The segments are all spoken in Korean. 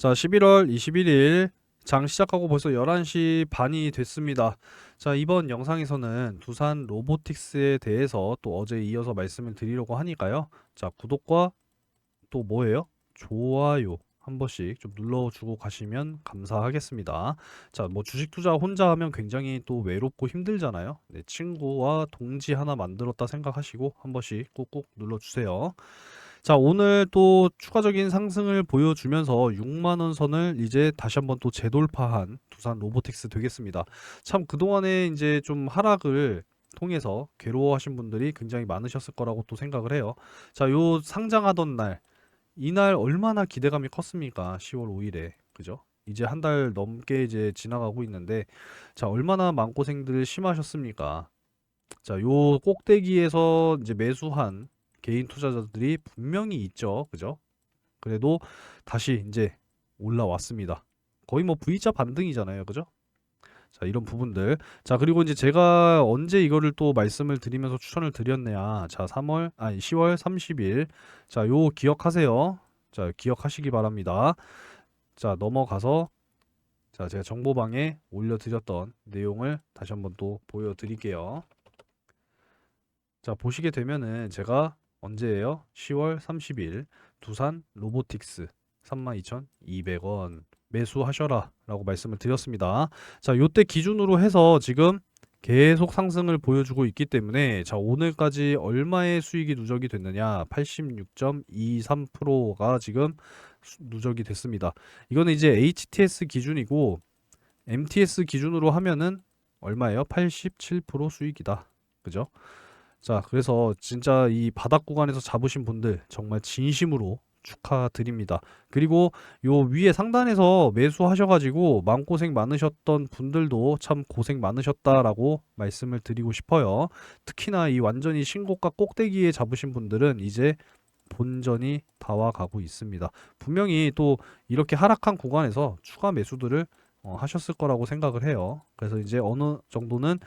자, 11월 21일 장 시작하고 벌써 11시 반이 됐습니다. 자, 이번 영상에서는 두산 로보틱스에 대해서 또 어제에 이어서 말씀을 드리려고 하니까요. 자, 구독과 또 뭐예요? 좋아요 한 번씩 좀 눌러주고 가시면 감사하겠습니다. 자, 뭐 주식 투자 혼자 하면 굉장히 또 외롭고 힘들잖아요. 네, 친구와 동지 하나 만들었다 생각하시고 한 번씩 꾹꾹 눌러주세요. 자, 오늘 또 추가적인 상승을 보여주면서 6만 원 선을 이제 다시 한번 또 재돌파한 두산 로보틱스 되겠습니다. 참 그동안에 이제 좀 하락을 통해서 괴로워하신 분들이 굉장히 많으셨을 거라고 또 생각을 해요. 자, 요 상장하던 날, 이날 얼마나 기대감이 컸습니까? 10월 5일에. 그죠? 이제 한 달 넘게 이제 지나가고 있는데, 자, 얼마나 마음고생들 심하셨습니까? 자, 요 꼭대기에서 이제 매수한 개인 투자자들이 분명히 있죠. 그죠? 그래도 다시 이제 올라왔습니다. 거의 뭐 V자 반등이잖아요. 그죠? 자, 이런 부분들. 자, 그리고 이제 제가 언제 이거를 또 말씀을 드리면서 추천을 드렸냐. 자, 10월 30일. 자, 요 기억하세요. 자, 기억하시기 바랍니다. 자, 넘어가서 자, 제가 정보방에 올려드렸던 내용을 다시 한번 또 보여드릴게요. 자, 보시게 되면은 제가 언제예요? 10월 30일 두산 로보틱스 32,200원 매수하셔라 라고 말씀을 드렸습니다. 자, 요때 기준으로 해서 지금 계속 상승을 보여주고 있기 때문에 자, 오늘까지 얼마의 수익이 누적이 됐느냐? 86.23%가 지금 누적이 됐습니다. 이거는 이제 HTS 기준이고 MTS 기준으로 하면은 얼마예요? 87% 수익이다. 그죠? 자, 그래서 진짜 이 바닥 구간에서 잡으신 분들 정말 진심으로 축하드립니다. 그리고 요 위에 상단에서 매수하셔가지고 마음고생 많으셨던 분들도 참 고생 많으셨다라고 말씀을 드리고 싶어요. 특히나 이 완전히 신고가 꼭대기에 잡으신 분들은 이제 본전이 다 와가고 있습니다. 분명히 또 이렇게 하락한 구간에서 추가 매수들을 하셨을 거라고 생각을 해요. 그래서 이제 어느 정도는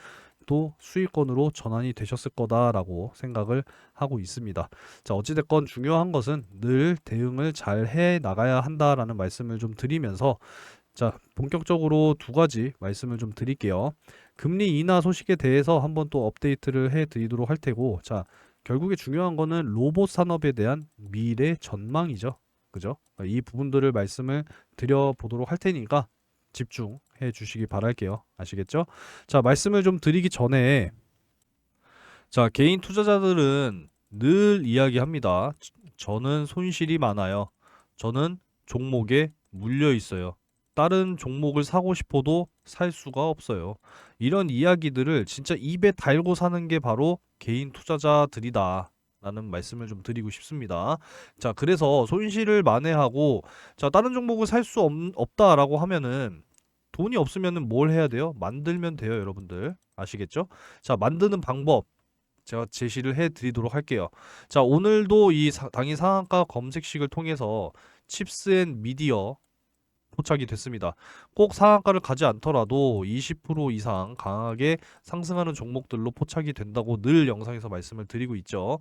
또 수익권으로 전환이 되셨을 거다라고 생각을 하고 있습니다. 자, 어찌됐건 중요한 것은 늘 대응을 잘 해 나가야 한다라는 말씀을 좀 드리면서 자, 본격적으로 두 가지 말씀을 좀 드릴게요. 금리 인하 소식에 대해서 한번 또 업데이트를 해 드리도록 할 테고, 자, 결국에 중요한 거는 로봇 산업에 대한 미래 전망이죠. 그죠? 이 부분들을 말씀을 드려보도록 할 테니까 집중해 주시기 바랄게요. 아시겠죠? 자, 말씀을 좀 드리기 전에 자, 개인 투자자들은 늘 이야기합니다. 저는 손실이 많아요. 저는 종목에 물려 있어요. 다른 종목을 사고 싶어도 살 수가 없어요. 이런 이야기들을 진짜 입에 달고 사는 게 바로 개인 투자자들이다. 라는 말씀을 좀 드리고 싶습니다. 자, 그래서 손실을 만회하고, 자, 다른 종목을 살 수 없다라고 하면은 돈이 없으면은 뭘 해야 돼요? 만들면 돼요, 여러분들. 아시겠죠? 자, 만드는 방법. 제가 제시를 해 드리도록 할게요. 자, 오늘도 이 당일 상한가 검색식을 통해서 칩스 앤 미디어 포착이 됐습니다. 꼭 상한가를 가지 않더라도 20% 이상 강하게 상승하는 종목들로 포착이 된다고 늘 영상에서 말씀을 드리고 있죠.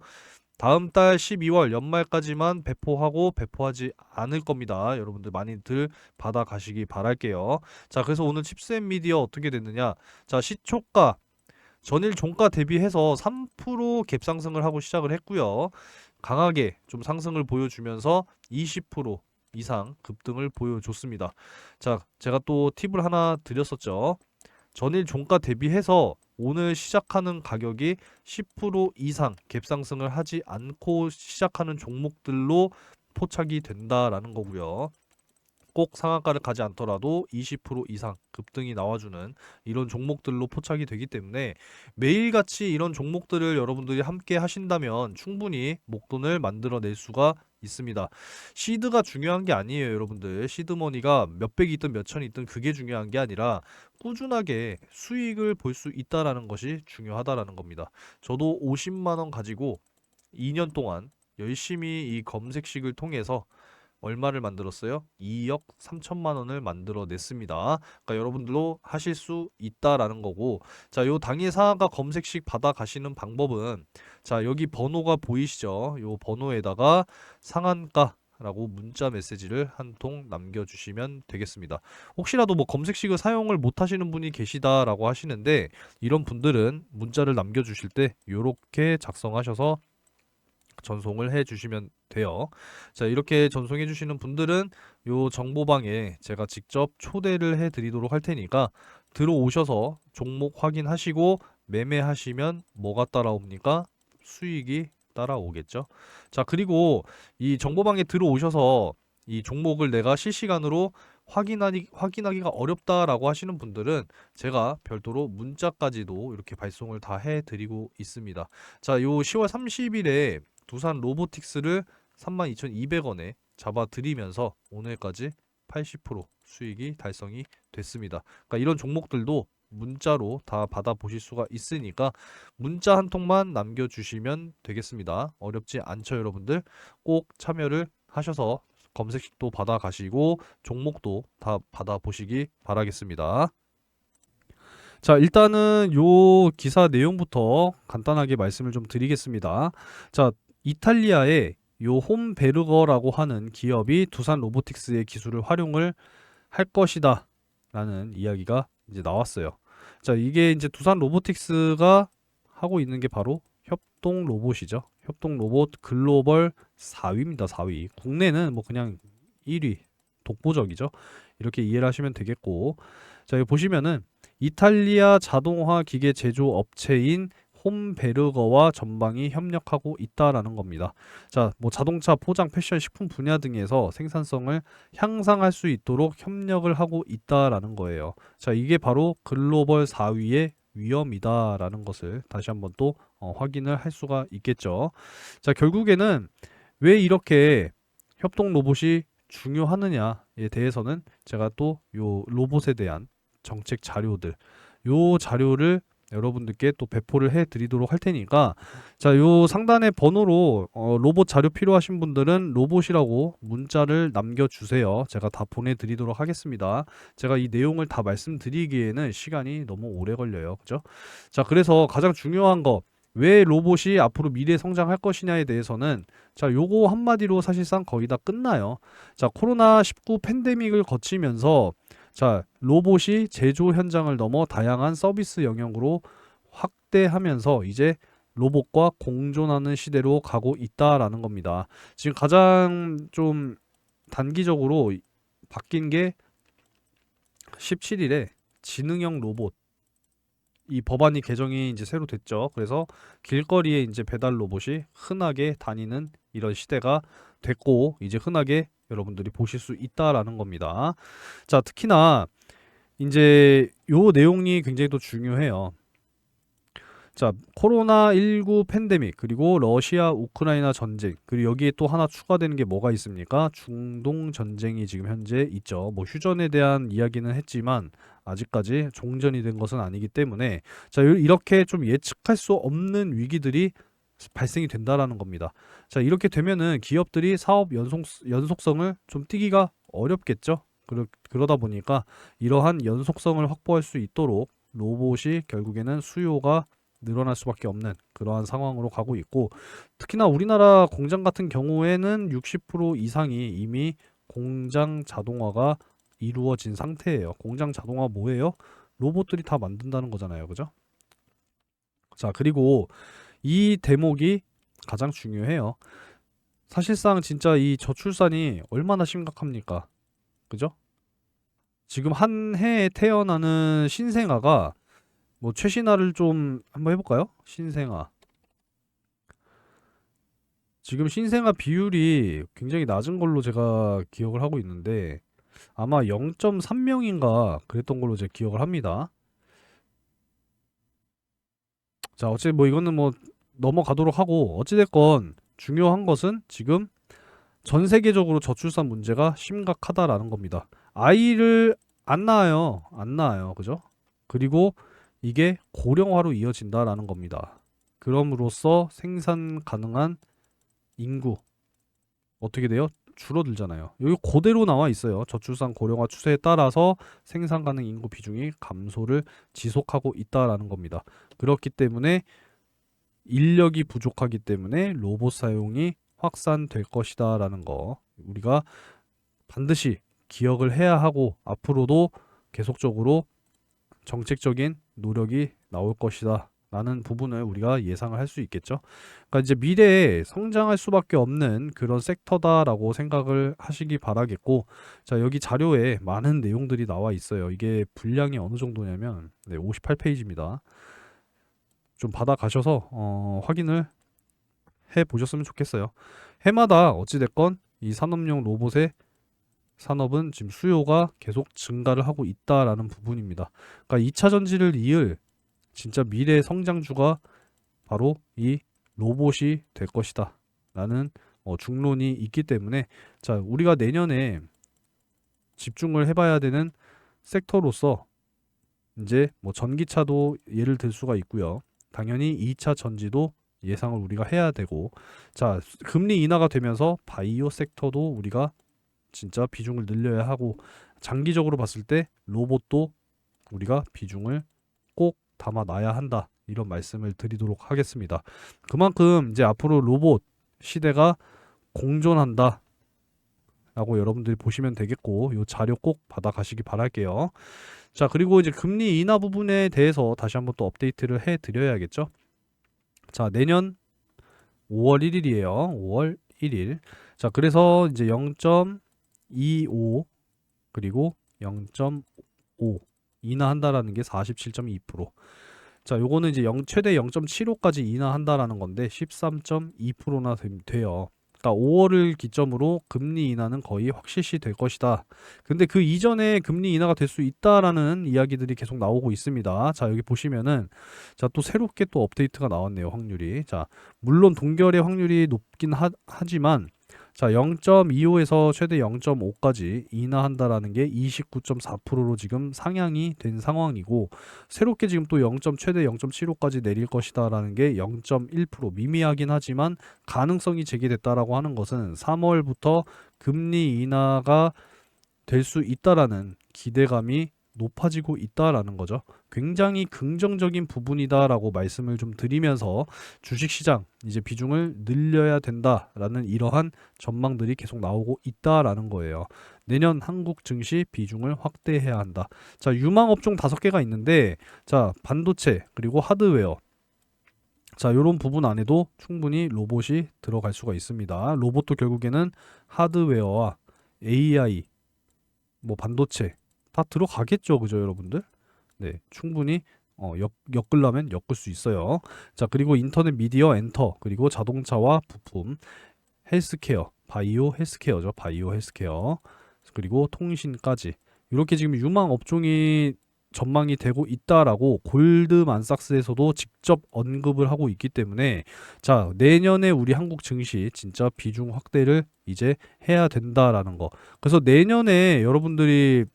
다음 달 12월 연말까지만 배포하고 배포하지 않을 겁니다. 여러분들 많이들 받아 가시기 바랄게요. 자, 그래서 오늘 칩스 앤 미디어 어떻게 됐느냐? 자, 시초가 전일 종가 대비해서 3% 갭 상승을 하고 시작을 했고요. 강하게 좀 상승을 보여주면서 20% 이상 급등을 보여줬습니다. 자, 제가 또 팁을 하나 드렸었죠. 전일 종가 대비해서 오늘 시작하는 가격이 10% 이상 갭 상승을 하지 않고 시작하는 종목들로 포착이 된다라는 거고요. 꼭 상한가를 가지 않더라도 20% 이상 급등이 나와주는 이런 종목들로 포착이 되기 때문에 매일같이 이런 종목들을 여러분들이 함께 하신다면 충분히 목돈을 만들어낼 수가 있습니다. 시드가 중요한 게 아니에요, 여러분들. 시드머니가 몇백이 있든 몇천이 있든 그게 중요한 게 아니라 꾸준하게 수익을 볼 수 있다라는 것이 중요하다라는 겁니다. 저도 50만 원 가지고 2년 동안 열심히 이 검색식을 통해서 얼마를 만들었어요? 2억 3천만 원을 만들어냈습니다. 그러니까 여러분들도 하실 수 있다라는 거고, 자, 요 당일 상한가 검색식 받아 가시는 방법은 자, 여기 번호가 보이시죠? 요 번호에다가 상한가 라고 문자 메시지를 한 통 남겨주시면 되겠습니다. 혹시라도 뭐 검색식을 사용을 못 하시는 분이 계시다라고 하시는데, 이런 분들은 문자를 남겨주실 때 이렇게 작성하셔서 전송을 해 주시면 돼요. 자, 이렇게 전송해 주시는 분들은 요 정보방에 제가 직접 초대를 해 드리도록 할 테니까 들어오셔서 종목 확인하시고 매매하시면 뭐가 따라옵니까? 수익이 따라오겠죠. 자, 그리고 이 정보방에 들어오셔서 이 종목을 내가 실시간으로 확인하기가 어렵다라고 하시는 분들은 제가 별도로 문자까지도 이렇게 발송을 다 해드리고 있습니다. 자, 요 10월 30일에 두산 로보틱스를 32,200원에 잡아드리면서 오늘까지 80% 수익이 달성이 됐습니다. 그러니까 이런 종목들도 문자로 다 받아보실 수가 있으니까 문자 한 통만 남겨주시면 되겠습니다. 어렵지 않죠, 여러분들? 꼭 참여를 하셔서 검색식도 받아가시고 종목도 다 받아보시기 바라겠습니다. 자, 일단은 요 기사 내용부터 간단하게 말씀을 좀 드리겠습니다. 자, 이탈리아의 요 홈베르거라고 하는 기업이 두산 로보틱스의 기술을 활용을 할 것이다 라는 이야기가 이제 나왔어요. 자, 이게 이제 두산 로보틱스가 하고 있는 게 바로 협동 로봇이죠. 협동 로봇 글로벌 4위입니다. 4위. 국내는 뭐 그냥 1위, 독보적이죠. 이렇게 이해를 하시면 되겠고, 자, 여기 보시면은 이탈리아 자동화 기계 제조 업체인 홈베르거와 전방이 협력하고 있다라는 겁니다. 자, 뭐 자동차, 포장, 패션, 식품 분야 등에서 생산성을 향상할 수 있도록 협력을 하고 있다라는 거예요. 자, 이게 바로 글로벌 4위의 위험이다라는 것을 다시 한번 또 확인을 할 수가 있겠죠. 자, 결국에는 왜 이렇게 협동 로봇이 중요하느냐에 대해서는 제가 또 요 로봇에 대한 정책 자료들, 요 자료를 여러분들께 또 배포를 해 드리도록 할 테니까, 자, 요 상단의 번호로 로봇 자료 필요하신 분들은 로봇이라고 문자를 남겨주세요. 제가 다 보내드리도록 하겠습니다. 제가 이 내용을 다 말씀드리기에는 시간이 너무 오래 걸려요. 그죠? 자, 그래서 가장 중요한 거, 왜 로봇이 앞으로 미래 성장할 것이냐에 대해서는, 자, 요거 한마디로 사실상 거의 다 끝나요. 자, 코로나19 팬데믹을 거치면서, 자, 로봇이 제조 현장을 넘어 다양한 서비스 영역으로 확대하면서 이제 로봇과 공존하는 시대로 가고 있다라는 겁니다. 지금 가장 좀 단기적으로 바뀐 게 17일에 지능형 로봇 이 법안이 개정이 이제 새로 됐죠. 그래서 길거리에 이제 배달 로봇이 흔하게 다니는 이런 시대가 됐고, 이제 흔하게 여러분들이 보실 수 있다라는 겁니다. 자, 특히나 이제 요 내용이 굉장히 또 중요해요. 자, 코로나19 팬데믹, 그리고 러시아 우크라이나 전쟁, 그리고 여기에 또 하나 추가되는 게 뭐가 있습니까? 중동 전쟁이 지금 현재 있죠. 뭐 휴전에 대한 이야기는 했지만 아직까지 종전이 된 것은 아니기 때문에, 자, 이렇게 좀 예측할 수 없는 위기들이 발생이 된다라는 겁니다. 자, 이렇게 되면은 기업들이 사업 연속성을 좀 띠기가 어렵겠죠. 그러다 보니까 이러한 연속성을 확보할 수 있도록 로봇이 결국에는 수요가 늘어날 수밖에 없는 그러한 상황으로 가고 있고, 특히나 우리나라 공장 같은 경우에는 60% 이상이 이미 공장 자동화가 이루어진 상태예요. 공장 자동화 뭐예요? 로봇들이 다 만든다는 거잖아요. 그죠? 자, 그리고 이 대목이 가장 중요해요. 사실상 진짜 이 저출산이 얼마나 심각합니까? 그죠? 지금 한 해에 태어나는 신생아가 뭐 최신화를 좀 한번 해볼까요? 신생아. 지금 신생아 비율이 굉장히 낮은 걸로 제가 기억을 하고 있는데 아마 0.3명인가 그랬던 걸로 제가 기억을 합니다. 자, 어찌 뭐 이거는 뭐 넘어가도록 하고, 어찌됐건 중요한 것은 지금 전 세계적으로 저출산 문제가 심각하다라는 겁니다. 아이를 안 낳아요. 안 낳아요. 그죠? 그리고 이게 고령화로 이어진다라는 겁니다. 그럼으로써 생산 가능한 인구 어떻게 돼요? 줄어들잖아요. 여기 그대로 나와 있어요. 저출산 고령화 추세에 따라서 생산 가능 인구 비중이 감소를 지속하고 있다라는 겁니다. 그렇기 때문에 인력이 부족하기 때문에 로봇 사용이 확산될 것이다 라는 거 우리가 반드시 기억을 해야 하고 앞으로도 계속적으로 정책적인 노력이 나올 것이다 라는 부분을 우리가 예상을 할 수 있겠죠. 그러니까 이제 미래에 성장할 수밖에 없는 그런 섹터다라고 생각을 하시기 바라겠고, 자, 여기 자료에 많은 내용들이 나와 있어요. 이게 분량이 어느 정도냐면 58페이지입니다. 좀 받아 가셔서 확인을 해 보셨으면 좋겠어요. 해마다 어찌됐건 이 산업용 로봇의 산업은 지금 수요가 계속 증가를 하고 있다라는 부분입니다. 그러니까 2차 전지를 이을 진짜 미래 성장주가 바로 이 로봇이 될 것이다 라는 중론이 있기 때문에, 자, 우리가 내년에 집중을 해봐야 되는 섹터로서 이제 뭐 전기차도 예를 들 수가 있고요. 당연히 2차 전지도 예상을 우리가 해야 되고, 자, 금리 인하가 되면서 바이오 섹터도 우리가 진짜 비중을 늘려야 하고, 장기적으로 봤을 때 로봇도 우리가 비중을 꼭 담아놔야 한다 이런 말씀을 드리도록 하겠습니다. 그만큼 이제 앞으로 로봇 시대가 공존한다 라고 여러분들이 보시면 되겠고, 이 자료 꼭 받아 가시기 바랄게요. 자, 그리고 이제 금리 인하 부분에 대해서 다시 한번 또 업데이트를 해 드려야겠죠. 자, 내년 5월 1일이에요. 5월 1일. 자, 그래서 이제 0.25 그리고 0.5 인하한다라는 게 47.2%. 자, 요거는 이제 최대 0.75까지 인하한다라는 건데 13.2%나 돼요. 그러니까 5월을 기점으로 금리 인하는 거의 확실시 될 것이다. 근데 그 이전에 금리 인하가 될 수 있다라는 이야기들이 계속 나오고 있습니다. 자, 여기 보시면은 자, 또 새롭게 또 업데이트가 나왔네요. 확률이. 자, 물론 동결의 확률이 높긴 하지만 자, 0.25에서 최대 0.5까지 인하한다라는 게 29.4%로 지금 상향이 된 상황이고, 새롭게 지금 또 최대 0.75까지 내릴 것이다라는 게 0.1%, 미미하긴 하지만 가능성이 제기됐다라고 하는 것은 3월부터 금리 인하가 될 수 있다라는 기대감이 높아지고 있다라는 거죠. 굉장히 긍정적인 부분이다라고 말씀을 좀 드리면서 주식시장 이제 비중을 늘려야 된다라는 이러한 전망들이 계속 나오고 있다라는 거예요. 내년 한국 증시 비중을 확대해야 한다. 자, 유망 업종 5개가 있는데, 자, 반도체 그리고 하드웨어, 자, 이런 부분 안에도 충분히 로봇이 들어갈 수가 있습니다. 로봇도 결국에는 하드웨어와 AI, 뭐 반도체 다 들어가겠죠, 그죠, 여러분들? 네, 충분히 엮으려면 엮을 수 있어요. 자, 그리고 인터넷, 미디어, 엔터, 그리고 자동차와 부품, 헬스케어, 바이오 헬스케어죠, 바이오 헬스케어, 그리고 통신까지 이렇게 지금 유망 업종이 전망이 되고 있다라고 골드만삭스에서도 직접 언급을 하고 있기 때문에, 자, 내년에 우리 한국 증시 진짜 비중 확대를 이제 해야 된다라는 거. 그래서 내년에 여러분들이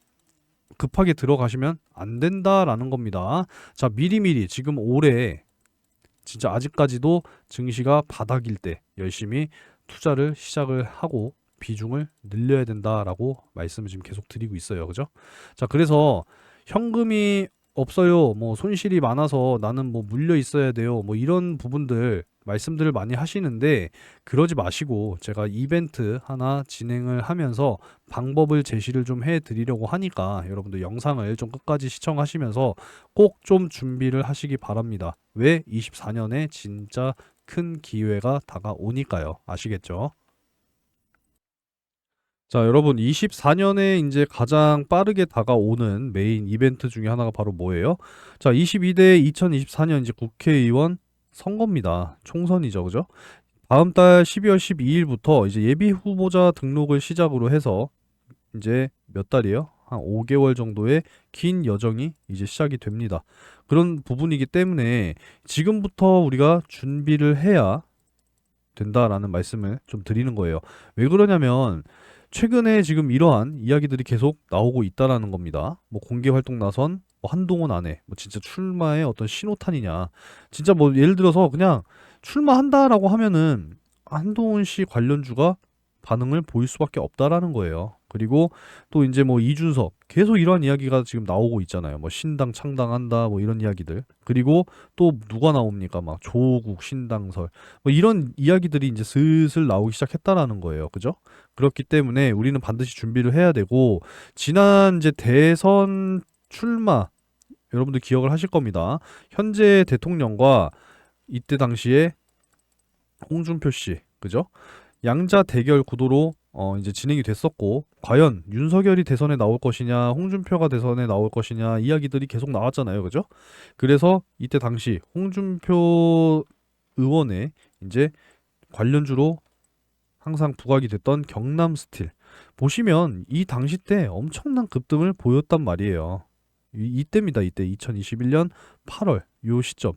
급하게 들어가시면 안 된다라는 겁니다. 자, 미리미리 지금 올해 진짜 아직까지도 증시가 바닥일 때 열심히 투자를 시작을 하고 비중을 늘려야 된다라고 말씀을 지금 계속 드리고 있어요. 그죠? 자, 그래서 현금이 없어요. 뭐 손실이 많아서 나는 뭐 물려 있어야 돼요. 뭐 이런 부분들 말씀들을 많이 하시는데, 그러지 마시고 제가 이벤트 하나 진행을 하면서 방법을 제시를 좀 해드리려고 하니까 여러분들 영상을 좀 끝까지 시청하시면서 꼭 좀 준비를 하시기 바랍니다. 왜? 24년에 진짜 큰 기회가 다가오니까요. 아시겠죠? 자, 여러분, 24년에 이제 가장 빠르게 다가오는 메인 이벤트 중에 하나가 바로 뭐예요? 자, 22대 2024년 이제 국회의원 선거입니다. 총선이죠, 그죠? 다음 달 12월 12일부터 이제 예비 후보자 등록을 시작으로 해서 이제 몇 달이에요? 한 5개월 정도의 긴 여정이 이제 시작이 됩니다. 그런 부분이기 때문에 지금부터 우리가 준비를 해야 된다라는 말씀을 좀 드리는 거예요. 왜 그러냐면 최근에 지금 이러한 이야기들이 계속 나오고 있다라는 겁니다. 뭐 공개 활동 나선 뭐 한동훈 안에 뭐 진짜 출마의 어떤 신호탄이냐. 진짜 뭐 예를 들어서 그냥 출마한다라고 하면은 한동훈 씨 관련주가 반응을 보일 수밖에 없다라는 거예요. 그리고 또 이제 뭐 이준석 계속 이런 이야기가 지금 나오고 있잖아요. 뭐 신당 창당한다 뭐 이런 이야기들. 그리고 또 누가 나옵니까? 막 조국 신당설 뭐 이런 이야기들이 이제 슬슬 나오기 시작했다라는 거예요. 그죠? 그렇기 때문에 우리는 반드시 준비를 해야 되고 지난 이제 대선 출마 여러분들 기억을 하실 겁니다. 현재 대통령과 이때 당시에 홍준표 씨, 그죠? 양자 대결 구도로 이제 진행이 됐었고, 과연 윤석열이 대선에 나올 것이냐, 홍준표가 대선에 나올 것이냐 이야기들이 계속 나왔잖아요, 그죠? 그래서 이때 당시 홍준표 의원의 이제 관련주로 항상 부각이 됐던 경남 스틸 보시면 이 당시 때 엄청난 급등을 보였단 말이에요. 이때입니다. 이때 2021년 8월 요 시점.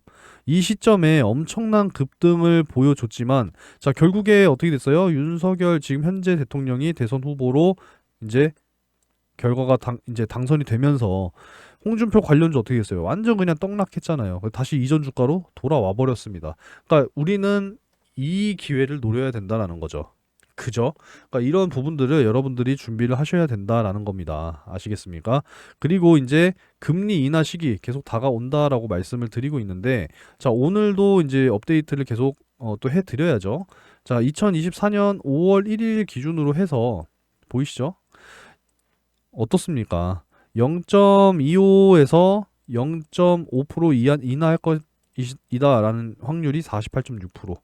이 시점에 엄청난 급등을 보여줬지만 자 결국에 어떻게 됐어요? 윤석열 지금 현재 대통령이 대선 후보로 이제 결과가 이제 당선이 되면서 홍준표 관련주 어떻게 됐어요? 완전 그냥 떡락했잖아요. 다시 이전 주가로 돌아와 버렸습니다. 그러니까 우리는 이 기회를 노려야 된다라는 거죠. 그죠? 그러니까 이런 부분들을 여러분들이 준비를 하셔야 된다라는 겁니다. 아시겠습니까? 그리고 이제 금리 인하 시기 계속 다가온다라고 말씀을 드리고 있는데 자, 오늘도 이제 업데이트를 계속 또 해드려야죠. 자, 2024년 5월 1일 기준으로 해서 보이시죠? 어떻습니까? 0.25에서 0.5% 인하할 것이다라는 확률이 48.6%,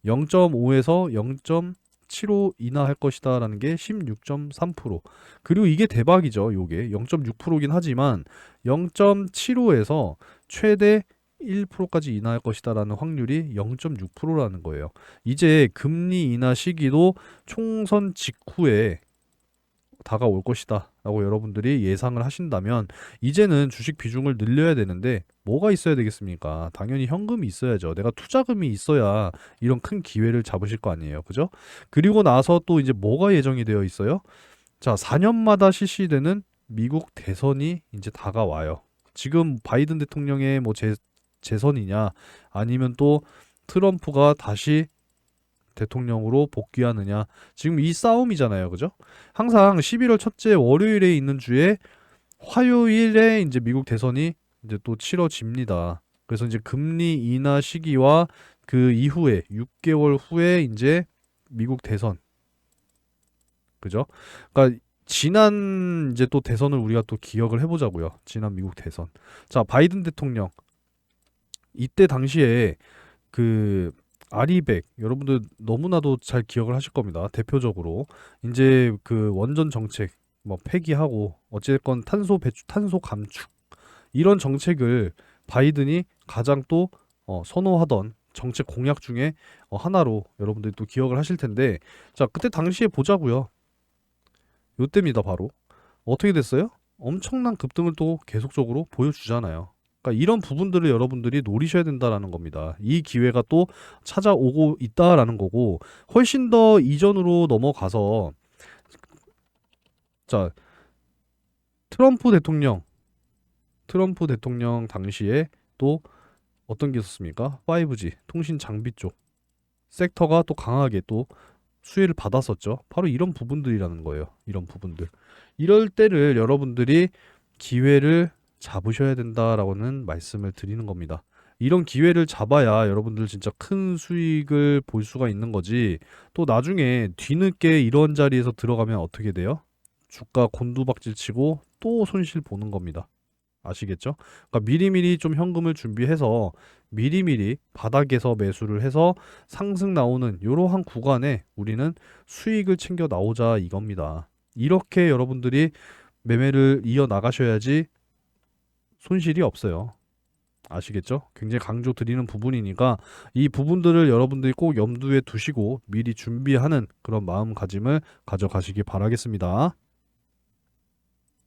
0.5에서 0.75 인하할 것이다라는 게 16.3%. 그리고 이게 대박이죠. 요게 0.6%긴 하지만 0.75에서 최대 1%까지 인하할 것이다라는 확률이 0.6%라는 거예요. 이제 금리 인하 시기도 총선 직후에 다가올 것이다 라고 여러분들이 예상을 하신다면 이제는 주식 비중을 늘려야 되는데 뭐가 있어야 되겠습니까? 당연히 현금이 있어야죠. 내가 투자금이 있어야 이런 큰 기회를 잡으실 거 아니에요. 그죠? 그리고 나서 또 이제 뭐가 예정이 되어 있어요? 자, 4년마다 실시되는 미국 대선이 이제 다가와요. 지금 바이든 대통령의 뭐 재선이냐 아니면 또 트럼프가 다시 대통령으로 복귀하느냐 지금 이 싸움이잖아요. 그죠? 항상 11월 첫째 월요일에 있는 주에 화요일에 이제 미국 대선이 이제 또 치러집니다. 그래서 이제 금리 인하 시기와 그 이후에 6개월 후에 이제 미국 대선. 그죠? 그러니까 지난 이제 또 대선을 우리가 또 기억을 해보자고요. 지난 미국 대선. 자, 바이든 대통령 이때 당시에 그 아리백 여러분들 너무나도 잘 기억을 하실 겁니다. 대표적으로 이제 그 원전 정책 뭐 폐기하고 어쨌건 탄소 감축 이런 정책을 바이든이 가장 또 선호하던 정책 공약 중에 하나로 여러분들이 또 기억을 하실 텐데 자 그때 당시에 보자고요. 요때입니다. 바로 어떻게 됐어요? 엄청난 급등을 또 계속적으로 보여주잖아요. 그러니까 이런 부분들을 여러분들이 노리셔야 된다라는 겁니다. 이 기회가 또 찾아오고 있다라는 거고 훨씬 더 이전으로 넘어가서 자 트럼프 대통령 당시에 또 어떤 게 있었습니까? 5G 통신 장비 쪽 섹터가 또 강하게 또 수혜를 받았었죠. 바로 이런 부분들이라는 거예요. 이런 부분들. 이럴 때를 여러분들이 기회를 잡으셔야 된다라고는 말씀을 드리는 겁니다. 이런 기회를 잡아야 여러분들 진짜 큰 수익을 볼 수가 있는 거지. 또 나중에 뒤늦게 이런 자리에서 들어가면 어떻게 돼요? 주가 곤두박질 치고 또 손실 보는 겁니다. 아시겠죠? 그러니까 미리미리 좀 현금을 준비해서 미리미리 바닥에서 매수를 해서 상승 나오는 이러한 구간에 우리는 수익을 챙겨 나오자 이겁니다. 이렇게 여러분들이 매매를 이어 나가셔야지 손실이 없어요. 아시겠죠? 굉장히 강조 드리는 부분이니까 이 부분들을 여러분들이 꼭 염두에 두시고 미리 준비하는 그런 마음가짐을 가져가시기 바라겠습니다.